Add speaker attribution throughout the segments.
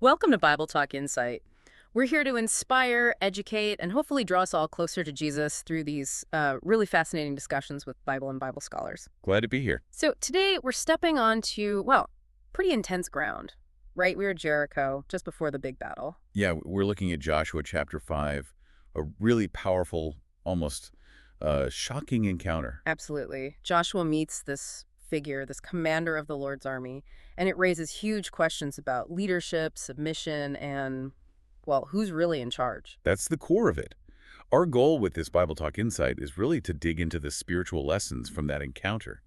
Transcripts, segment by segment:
Speaker 1: Welcome to Bible Talk Insight. We're here to inspire, educate, and hopefully draw us all closer to Jesus through these really fascinating discussions with Bible and Bible scholars.
Speaker 2: Glad to be here.
Speaker 1: So today we're stepping onto, well, pretty intense ground, right? We were at Jericho just before the big battle.
Speaker 2: Yeah, we're looking at Joshua chapter 5, a really powerful, almost shocking encounter.
Speaker 1: Absolutely. Joshua meets this figure, this commander of the Lord's army, and it raises huge questions about leadership, submission, and, well, who's really in charge?
Speaker 2: That's the core of it. Our goal with this Bible Talk Insight is really to dig into the spiritual lessons from that encounter,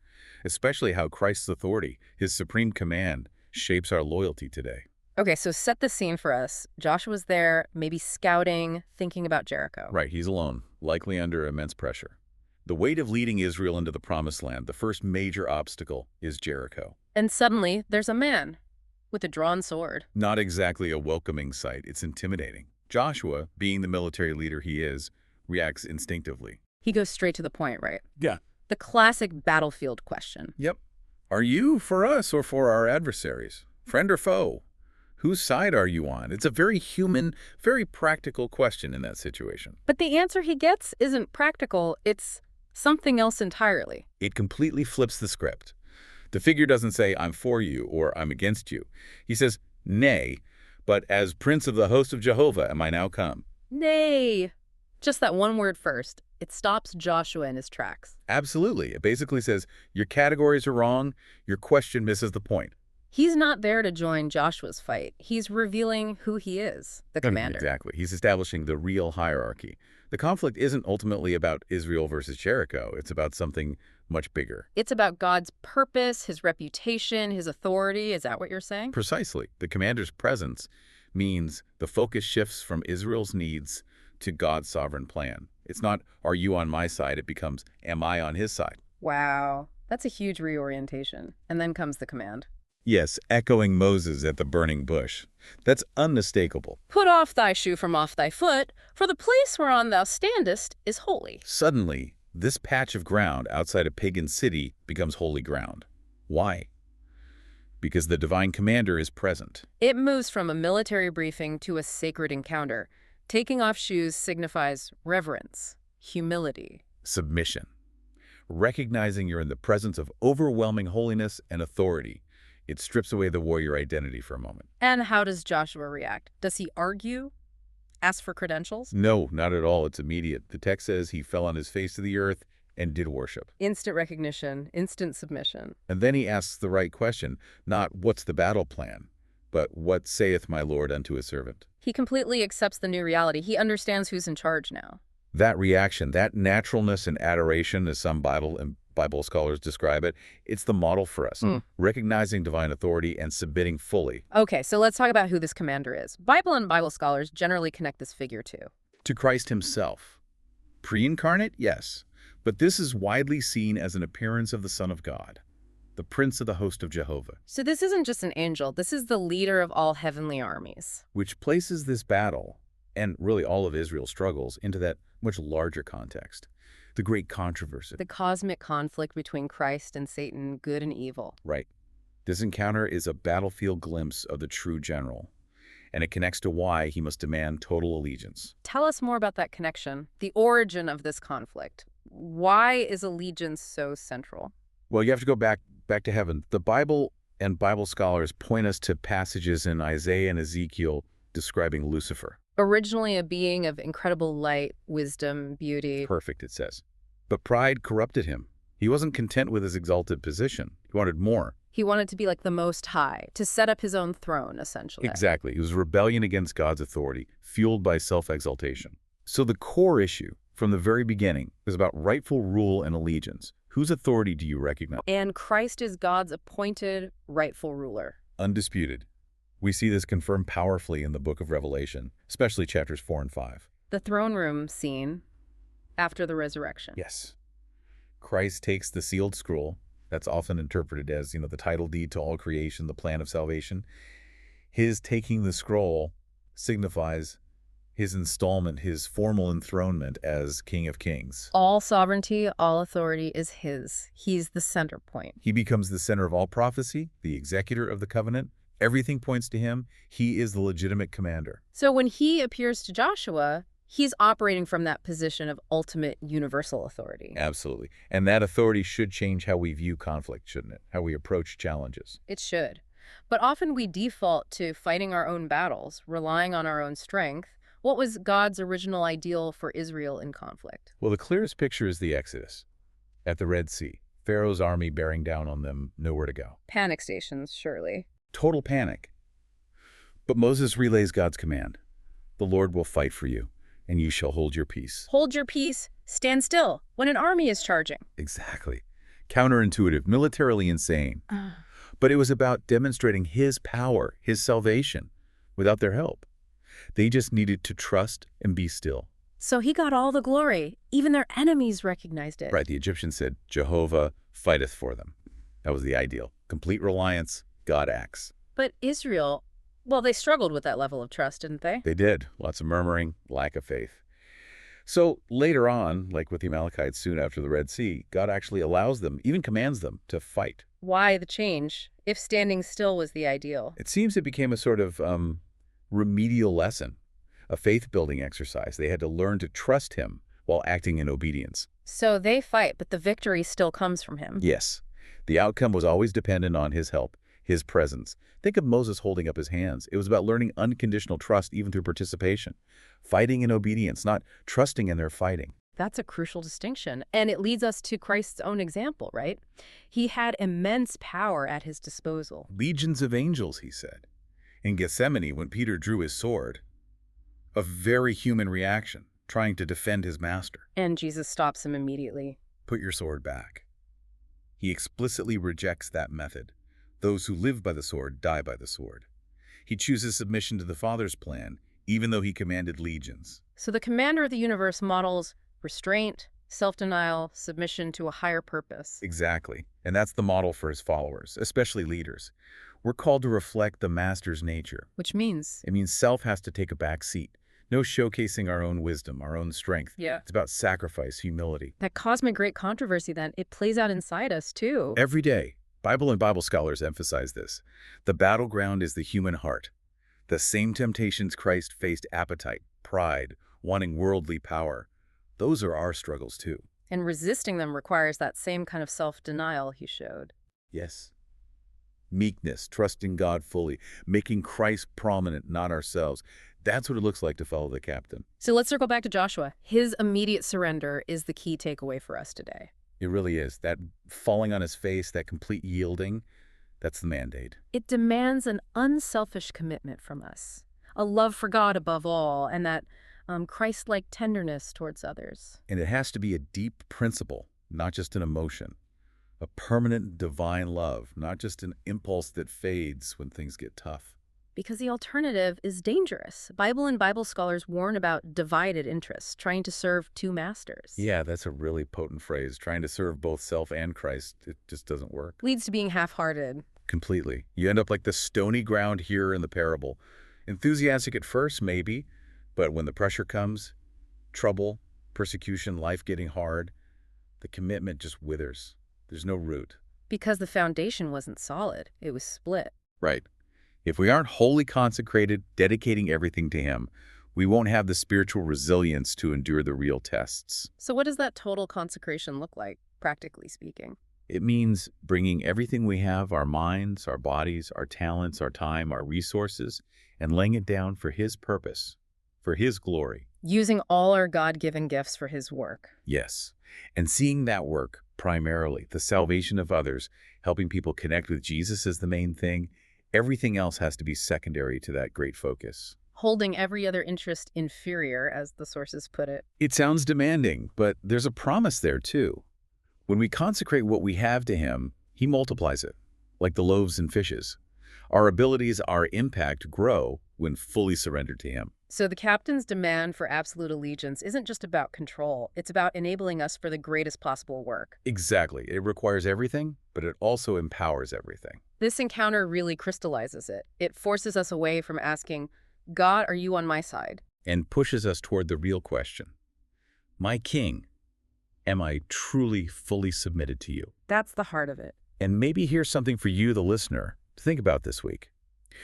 Speaker 2: especially how Christ's authority, his supreme command, shapes our loyalty today.
Speaker 1: Okay, so set the scene for us. Joshua's there, maybe scouting, thinking about Jericho.
Speaker 2: Right, he's alone, likely under immense pressure. The weight of leading Israel into the Promised Land, the first major obstacle, is Jericho.
Speaker 1: And suddenly, there's a man with a drawn sword.
Speaker 2: Not exactly a welcoming sight, it's intimidating. Joshua, being the military leader he is, reacts instinctively.
Speaker 1: He goes straight to the point, right?
Speaker 2: Yeah.
Speaker 1: The classic battlefield question.
Speaker 2: Yep. Are you for us or for our adversaries? Friend or foe? Whose side are you on? It's a very human, very practical question in that situation.
Speaker 1: But the answer he gets isn't practical, it's something else entirely.
Speaker 2: It completely flips the script. The figure doesn't say, I'm for you or I'm against you. He says, nay, but as prince of the host of Jehovah am I now come.
Speaker 1: Nay. Just that one word first. It stops Joshua in his tracks.
Speaker 2: Absolutely. It basically says, your categories are wrong, your question misses the point.
Speaker 1: He's not there to join Joshua's fight. He's revealing who he is, the commander.
Speaker 2: Exactly. He's establishing the real hierarchy. The conflict isn't ultimately about Israel versus Jericho. It's about something much bigger.
Speaker 1: It's about God's purpose, his reputation, his authority. Is that what you're saying?
Speaker 2: Precisely. The commander's presence means the focus shifts from Israel's needs to God's sovereign plan. It's not, are you on my side? It becomes, am I on his side?
Speaker 1: Wow. That's a huge reorientation. And then comes the command.
Speaker 2: Yes, echoing Moses at the burning bush. That's unmistakable.
Speaker 1: Put off thy shoe from off thy foot, for the place whereon thou standest is holy.
Speaker 2: Suddenly, this patch of ground outside a pagan city becomes holy ground. Why? Because the divine commander is present.
Speaker 1: It moves from a military briefing to a sacred encounter. Taking off shoes signifies reverence, humility,
Speaker 2: Submission. Recognizing you're in the presence of overwhelming holiness and authority. It strips away the warrior identity for a moment.
Speaker 1: And how does Joshua react? Does he argue? Ask for credentials?
Speaker 2: No, not at all. It's immediate. The text says he fell on his face to the earth and did worship.
Speaker 1: Instant recognition, instant submission.
Speaker 2: And then he asks the right question, not what's the battle plan, but what saith my Lord unto his servant?
Speaker 1: He completely accepts the new reality. He understands who's in charge now.
Speaker 2: That reaction, that naturalness and adoration, as some Bible scholars describe it, it's the model for us, recognizing divine authority and submitting fully.
Speaker 1: Okay, so let's talk about who this commander is. Bible and Bible scholars generally connect this figure
Speaker 2: To Christ himself. Pre-incarnate? Yes. But this is widely seen as an appearance of the Son of God, the Prince of the host of Jehovah,
Speaker 1: So this isn't just an angel. This is the leader of all heavenly armies.
Speaker 2: which places this battle, and really all of Israel's struggles, into that much larger context. The great controversy.
Speaker 1: The cosmic conflict between Christ and Satan, good and evil.
Speaker 2: Right. This encounter is a battlefield glimpse of the true general, and it connects to why he must demand total allegiance.
Speaker 1: Tell us more about that connection, the origin of this conflict. Why is allegiance so central?
Speaker 2: Well, you have to go back to heaven. The Bible and Bible scholars point us to passages in Isaiah and Ezekiel describing Lucifer.
Speaker 1: Originally a being of incredible light, wisdom, beauty.
Speaker 2: Perfect, it says. But pride corrupted him. He wasn't content with his exalted position. He wanted more.
Speaker 1: He wanted to be like the Most High, to set up his own throne, essentially.
Speaker 2: Exactly. It was rebellion against God's authority, fueled by self-exaltation. So the core issue from the very beginning is about rightful rule and allegiance. Whose authority do you recognize?
Speaker 1: And Christ is God's appointed rightful ruler.
Speaker 2: Undisputed. We see this confirmed powerfully in the book of Revelation, especially chapters 4 and 5.
Speaker 1: The throne room scene after the resurrection.
Speaker 2: Yes. Christ takes the sealed scroll, that's often interpreted as, the title deed to all creation, the plan of salvation. His taking the scroll signifies his installment, his formal enthronement as King of Kings.
Speaker 1: All sovereignty, all authority is his. He's the center point.
Speaker 2: He becomes the center of all prophecy, the executor of the covenant, Everything points to him. He is the legitimate commander.
Speaker 1: So when he appears to Joshua, he's operating from that position of ultimate universal authority.
Speaker 2: Absolutely. And that authority should change how we view conflict, shouldn't it? How we approach challenges.
Speaker 1: It should. But often we default to fighting our own battles, relying on our own strength. What was God's original ideal for Israel in conflict?
Speaker 2: Well, the clearest picture is the Exodus at the Red Sea. Pharaoh's army bearing down on them, nowhere to go.
Speaker 1: Panic stations, surely.
Speaker 2: Total panic. But Moses relays God's command. The Lord will fight for you, and you shall hold your peace.
Speaker 1: Hold your peace, stand still when an army is charging.
Speaker 2: Exactly. Counterintuitive, militarily insane. But it was about demonstrating his power, his salvation, without their help. They just needed to trust and be still.
Speaker 1: So he got all the glory. Even their enemies recognized it.
Speaker 2: Right, the Egyptians said, Jehovah fighteth for them. That was the ideal. Complete reliance, God acts.
Speaker 1: But Israel, well, they struggled with that level of trust, didn't they?
Speaker 2: They did. Lots of murmuring, lack of faith. So later on, like with the Amalekites soon after the Red Sea, God actually allows them, even commands them, to fight.
Speaker 1: Why the change, if standing still was the ideal?
Speaker 2: It seems it became a sort of remedial lesson, a faith-building exercise. They had to learn to trust him while acting in obedience.
Speaker 1: So they fight, but the victory still comes from him.
Speaker 2: Yes. The outcome was always dependent on his help, his presence. Think of Moses holding up his hands. It was about learning unconditional trust even through participation. Fighting in obedience, not trusting in their fighting.
Speaker 1: That's a crucial distinction. And it leads us to Christ's own example, right? He had immense power at his disposal.
Speaker 2: Legions of angels, he said. In Gethsemane, when Peter drew his sword, a very human reaction, trying to defend his master.
Speaker 1: And Jesus stops him immediately.
Speaker 2: Put your sword back. He explicitly rejects that method. Those who live by the sword die by the sword. He chooses submission to the Father's plan, even though he commanded legions.
Speaker 1: So the commander of the universe models restraint, self-denial, submission to a higher purpose.
Speaker 2: Exactly. And that's the model for his followers, especially leaders. We're called to reflect the master's nature.
Speaker 1: Which means?
Speaker 2: It means self has to take a back seat. No showcasing our own wisdom, our own strength.
Speaker 1: Yeah.
Speaker 2: It's about sacrifice, humility.
Speaker 1: That cosmic great controversy, then, it plays out inside us, too.
Speaker 2: Every day. Bible and Bible scholars emphasize this. The battleground is the human heart. The same temptations Christ faced: appetite, pride, wanting worldly power. Those are our struggles, too.
Speaker 1: And resisting them requires that same kind of self-denial he showed.
Speaker 2: Yes. Meekness, trusting God fully, making Christ prominent, not ourselves. That's what it looks like to follow the captain.
Speaker 1: So let's circle back to Joshua. His immediate surrender is the key takeaway for us today.
Speaker 2: It really is. That falling on his face, that complete yielding, that's the mandate.
Speaker 1: It demands an unselfish commitment from us, a love for God above all, and that Christ-like tenderness towards others.
Speaker 2: And it has to be a deep principle, not just an emotion. A permanent divine love, not just an impulse that fades when things get tough.
Speaker 1: Because the alternative is dangerous. Bible and Bible scholars warn about divided interests, trying to serve two masters.
Speaker 2: Yeah, that's a really potent phrase. Trying to serve both self and Christ, it just doesn't work.
Speaker 1: Leads to being half-hearted.
Speaker 2: Completely. You end up like the stony ground here in the parable. Enthusiastic at first, maybe, but when the pressure comes, trouble, persecution, life getting hard, the commitment just withers. There's no root.
Speaker 1: Because the foundation wasn't solid. It was split.
Speaker 2: Right. If we aren't wholly consecrated, dedicating everything to him, we won't have the spiritual resilience to endure the real tests.
Speaker 1: So what does that total consecration look like, practically speaking?
Speaker 2: It means bringing everything we have, our minds, our bodies, our talents, our time, our resources, and laying it down for his purpose, for his glory.
Speaker 1: Using all our God-given gifts for his work.
Speaker 2: Yes. And seeing that work, primarily, the salvation of others, helping people connect with Jesus is the main thing. Everything else has to be secondary to that great focus.
Speaker 1: Holding every other interest inferior, as the sources put it.
Speaker 2: It sounds demanding, but there's a promise there too. When we consecrate what we have to him, he multiplies it, like the loaves and fishes. Our abilities, our impact grow when fully surrendered to him.
Speaker 1: So the captain's demand for absolute allegiance isn't just about control. It's about enabling us for the greatest possible work.
Speaker 2: Exactly. It requires everything, but it also empowers everything.
Speaker 1: This encounter really crystallizes it. It forces us away from asking, God, are you on my side?
Speaker 2: And pushes us toward the real question. My king, am I truly fully submitted to you?
Speaker 1: That's the heart of it.
Speaker 2: And maybe here's something for you, the listener, to think about this week.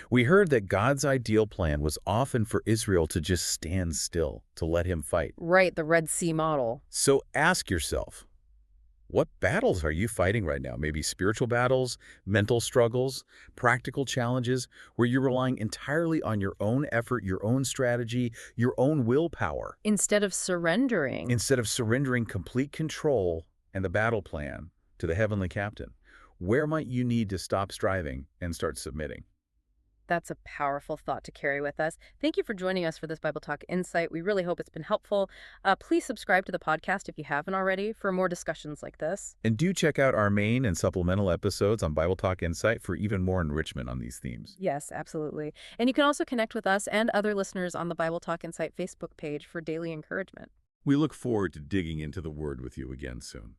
Speaker 2: We heard that God's ideal plan was often for Israel to just stand still, to let him fight.
Speaker 1: Right, the Red Sea model.
Speaker 2: So ask yourself, what battles are you fighting right now? Maybe spiritual battles, mental struggles, practical challenges, where you're relying entirely on your own effort, your own strategy, your own willpower,
Speaker 1: Instead of surrendering.
Speaker 2: instead of surrendering complete control and the battle plan to the heavenly captain. Where might you need to stop striving and start submitting?
Speaker 1: That's a powerful thought to carry with us. Thank you for joining us for this Bible Talk Insight. We really hope it's been helpful. Please subscribe to the podcast if you haven't already for more discussions like this.
Speaker 2: And do check out our main and supplemental episodes on Bible Talk Insight for even more enrichment on these themes.
Speaker 1: Yes, absolutely. And you can also connect with us and other listeners on the Bible Talk Insight Facebook page for daily encouragement.
Speaker 2: We look forward to digging into the Word with you again soon.